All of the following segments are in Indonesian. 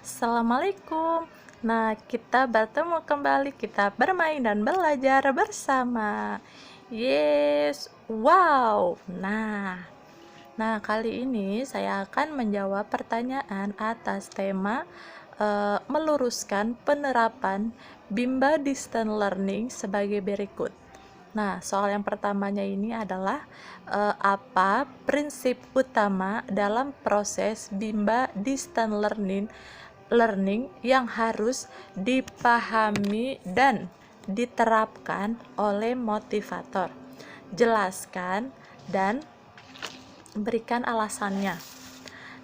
Assalamualaikum. Nah, kita bertemu kembali, kita bermain dan belajar bersama. Yes, wow. Nah, kali ini saya akan menjawab pertanyaan atas tema meluruskan penerapan Bimba Distance Learning sebagai berikut. Nah, soal yang pertamanya ini adalah apa prinsip utama dalam proses Bimba Distance Learning yang harus dipahami dan diterapkan oleh motivator. Jelaskan dan berikan alasannya.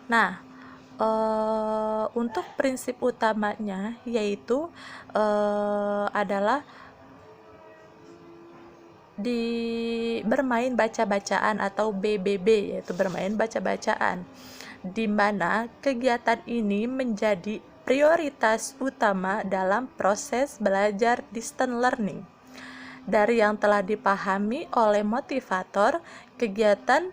Nah, untuk prinsip utamanya yaitu adalah bermain baca-bacaan atau BBB, yaitu bermain baca-bacaan, di mana kegiatan ini menjadi prioritas utama dalam proses belajar distance learning. Dari yang telah dipahami oleh motivator, kegiatan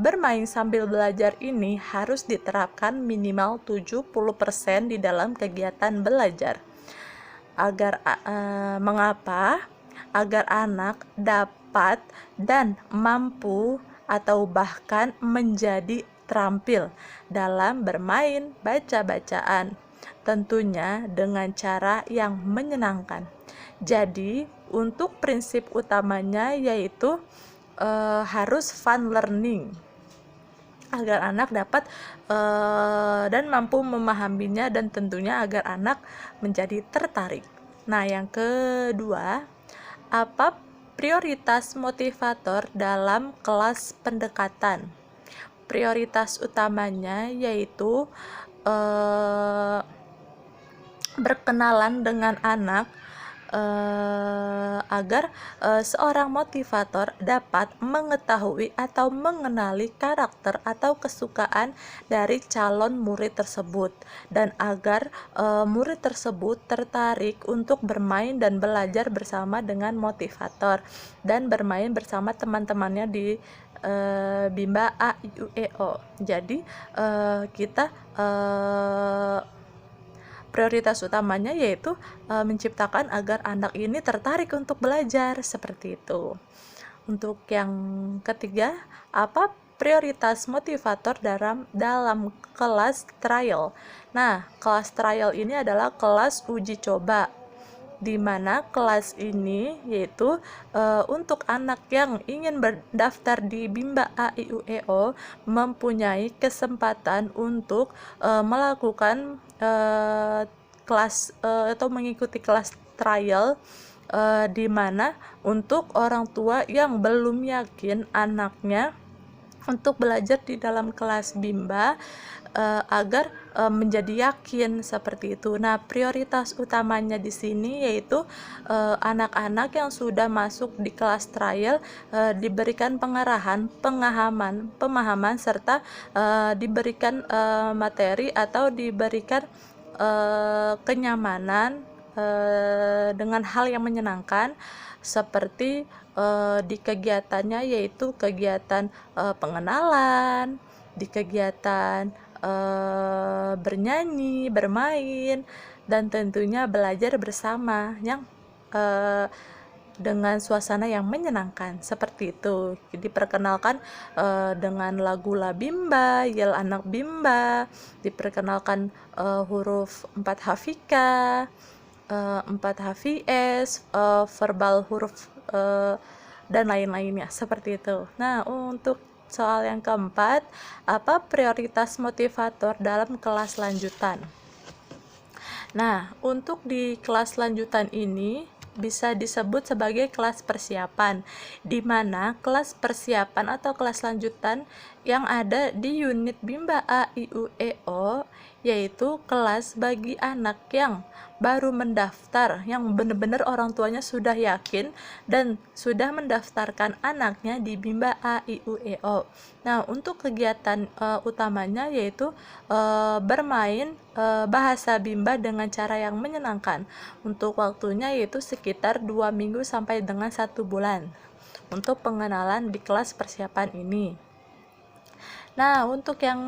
bermain sambil belajar ini harus diterapkan minimal 70% di dalam kegiatan belajar. Mengapa? Agar anak dapat dan mampu atau bahkan menjadi terampil dalam bermain baca-bacaan, tentunya dengan cara yang menyenangkan. Jadi, untuk prinsip utamanya yaitu harus fun learning, agar anak dapat dan mampu memahaminya, dan tentunya agar anak menjadi tertarik. Nah, yang kedua, apa prioritas motivator dalam kelas pendekatan? Prioritas utamanya yaitu berkenalan dengan anak, agar seorang motivator dapat mengetahui atau mengenali karakter atau kesukaan dari calon murid tersebut, dan agar murid tersebut tertarik untuk bermain dan belajar bersama dengan motivator dan bermain bersama teman-temannya di Bimba A I U E O. Jadi kita prioritas utamanya yaitu menciptakan agar anak ini tertarik untuk belajar, seperti itu. Untuk yang ketiga, apa prioritas motivator dalam kelas trial? Nah, kelas trial ini adalah kelas uji coba, di mana kelas ini yaitu untuk anak yang ingin berdaftar di Bimba A I U E O mempunyai kesempatan untuk melakukan kelas atau mengikuti kelas trial, di mana untuk orang tua yang belum yakin anaknya untuk belajar di dalam kelas Bimba agar menjadi yakin, seperti itu. Nah, prioritas utamanya di sini yaitu anak-anak yang sudah masuk di kelas trial diberikan pengarahan, pemahaman serta diberikan materi atau diberikan kenyamanan dengan hal yang menyenangkan, seperti di kegiatannya yaitu kegiatan pengenalan, di kegiatan bernyanyi, bermain, dan tentunya belajar bersama yang dengan suasana yang menyenangkan, seperti itu. Diperkenalkan dengan lagu La Bimba, Yel Anak Bimba, diperkenalkan huruf 4 hafika, 4 HVS, verbal huruf dan lain-lainnya, seperti itu. Nah, untuk soal yang keempat, apa prioritas motivator dalam kelas lanjutan? Nah, untuk di kelas lanjutan ini bisa disebut sebagai kelas persiapan, di mana kelas persiapan atau kelas lanjutan yang ada di unit Bimba A I U E O yaitu kelas bagi anak yang baru mendaftar, yang benar-benar orang tuanya sudah yakin dan sudah mendaftarkan anaknya di Bimba A I U E O. Nah, untuk kegiatan utamanya yaitu bermain bahasa Bimba dengan cara yang menyenangkan. Untuk waktunya yaitu sekitar 2 minggu sampai dengan 1 bulan untuk pengenalan di kelas persiapan ini. Nah, untuk yang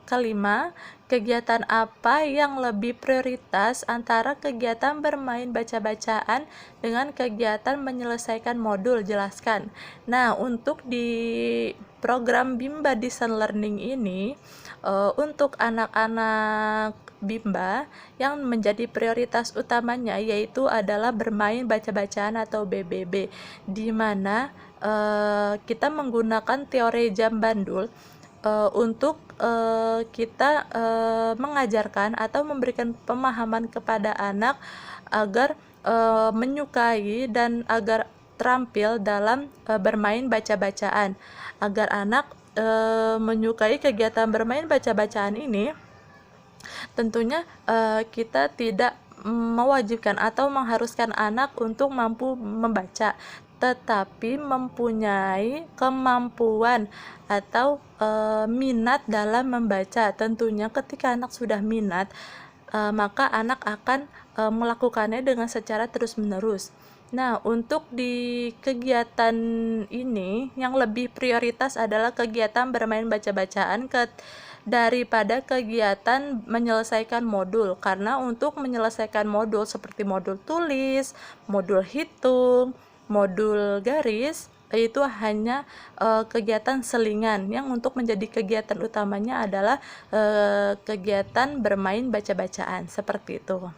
kelima, kegiatan apa yang lebih prioritas antara kegiatan bermain baca-bacaan dengan kegiatan menyelesaikan modul? Jelaskan. Nah, untuk di program Bimba Distance Learning ini, untuk anak-anak Bimba yang menjadi prioritas utamanya yaitu adalah bermain baca-bacaan atau BBB, di mana kita menggunakan teori jam bandul untuk kita mengajarkan atau memberikan pemahaman kepada anak agar menyukai dan agar terampil dalam bermain baca-bacaan, agar anak menyukai kegiatan bermain baca-bacaan ini. Tentunya kita tidak mewajibkan atau mengharuskan anak untuk mampu membaca, tetapi mempunyai kemampuan atau minat dalam membaca. Tentunya ketika anak sudah minat, maka anak akan melakukannya dengan secara terus-menerus. Nah, untuk di kegiatan ini yang lebih prioritas adalah kegiatan bermain baca-bacaan daripada kegiatan menyelesaikan modul, karena untuk menyelesaikan modul seperti modul tulis, modul hitung, modul garis itu hanya kegiatan selingan, yang untuk menjadi kegiatan utamanya adalah kegiatan bermain baca-bacaan seperti itu.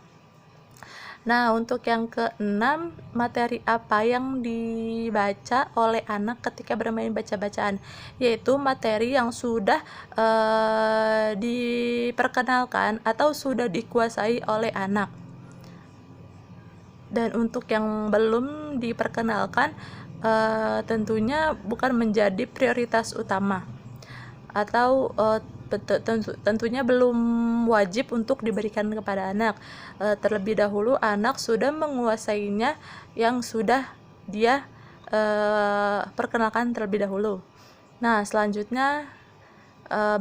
Nah, untuk yang keenam, materi apa yang dibaca oleh anak ketika bermain baca-bacaan? Yaitu materi yang sudah diperkenalkan atau sudah dikuasai oleh anak. Dan untuk yang belum diperkenalkan, tentunya bukan menjadi prioritas utama, atau tentunya belum wajib untuk diberikan kepada anak. Terlebih dahulu anak sudah menguasainya yang sudah dia perkenalkan terlebih dahulu. Nah, selanjutnya,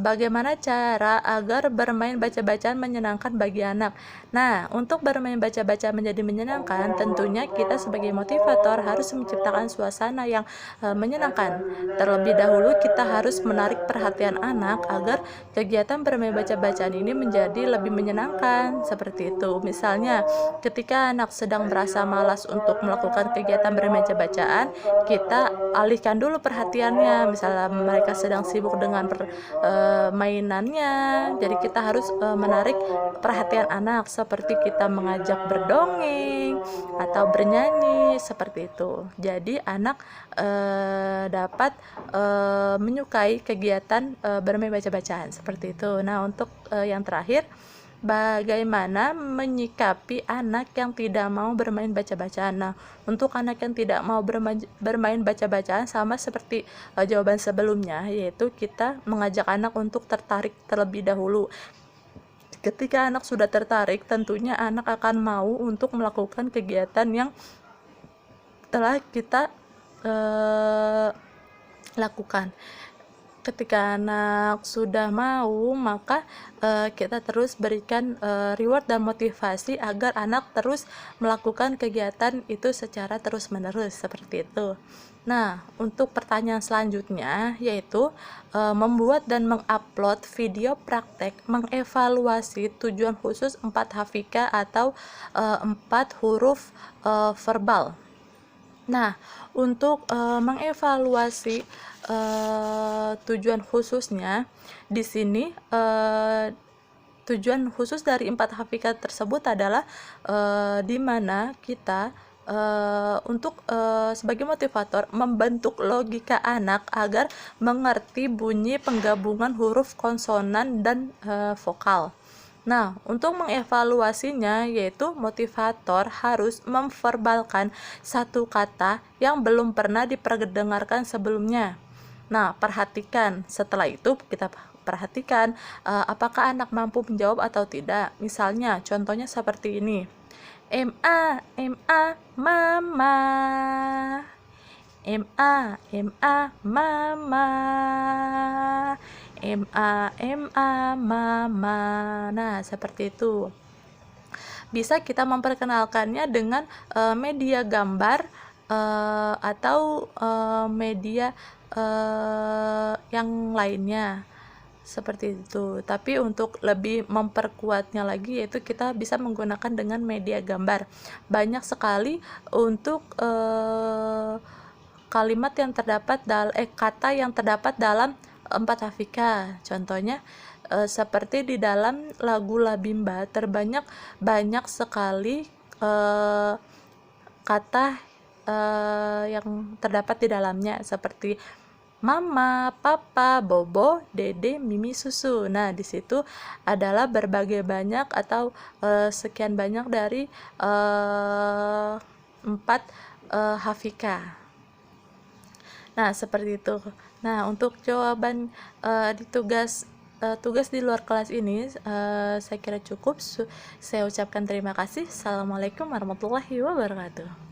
bagaimana cara agar bermain baca-bacaan menyenangkan bagi anak? Nah, untuk bermain baca-bacaan menjadi menyenangkan, tentunya kita sebagai motivator harus menciptakan suasana yang menyenangkan. Terlebih dahulu kita harus menarik perhatian anak agar kegiatan bermain baca-bacaan ini menjadi lebih menyenangkan, seperti itu. Misalnya, ketika anak sedang merasa malas untuk melakukan kegiatan bermain baca-bacaan, kita alihkan dulu perhatiannya. Misalnya mereka sedang sibuk dengan mainannya, jadi kita harus menarik perhatian anak, seperti kita mengajak berdongeng atau bernyanyi, seperti itu. Jadi anak dapat menyukai kegiatan bermain baca-bacaan, seperti itu. Nah, untuk yang terakhir, bagaimana menyikapi anak yang tidak mau bermain baca-bacaan? Nah, untuk anak yang tidak mau bermain baca-bacaan, sama seperti jawaban sebelumnya, yaitu kita mengajak anak untuk tertarik terlebih dahulu. Ketika anak sudah tertarik, tentunya anak akan mau untuk melakukan kegiatan yang telah kita lakukan. Ketika anak sudah mau, maka kita terus berikan reward dan motivasi agar anak terus melakukan kegiatan itu secara terus-menerus, seperti itu. Nah, untuk pertanyaan selanjutnya yaitu membuat dan mengupload video praktek mengevaluasi tujuan khusus 4 hafika atau 4 huruf verbal. Nah, untuk mengevaluasi tujuan khususnya, di sini tujuan khusus dari 4 hakikat tersebut adalah di mana kita untuk sebagai motivator membentuk logika anak agar mengerti bunyi penggabungan huruf konsonan dan vokal. Nah, untuk mengevaluasinya, yaitu motivator harus memverbalkan satu kata yang belum pernah diperdengarkan sebelumnya. Nah, perhatikan. Setelah itu kita perhatikan apakah anak mampu menjawab atau tidak. Misalnya, contohnya seperti ini. MA, MA, mama. MA, MA, mama. MA, MA, mama. Nah, seperti itu. Bisa kita memperkenalkannya dengan media gambar atau media yang lainnya. seperti itu. Tapi untuk lebih memperkuatnya lagi, yaitu kita bisa menggunakan dengan media gambar. Banyak sekali untuk kalimat yang terdapat kata yang terdapat dalam 4 hafika. Contohnya seperti di dalam lagu Labimba banyak sekali kata yang terdapat di dalamnya, seperti mama, papa, bobo, dede, mimi, susu. Nah, di situ adalah berbagai banyak atau sekian banyak dari 4 hafika. Nah, seperti itu. Nah, untuk jawaban di tugas di luar kelas ini saya kira cukup. Saya ucapkan terima kasih. Assalamualaikum warahmatullahi wabarakatuh.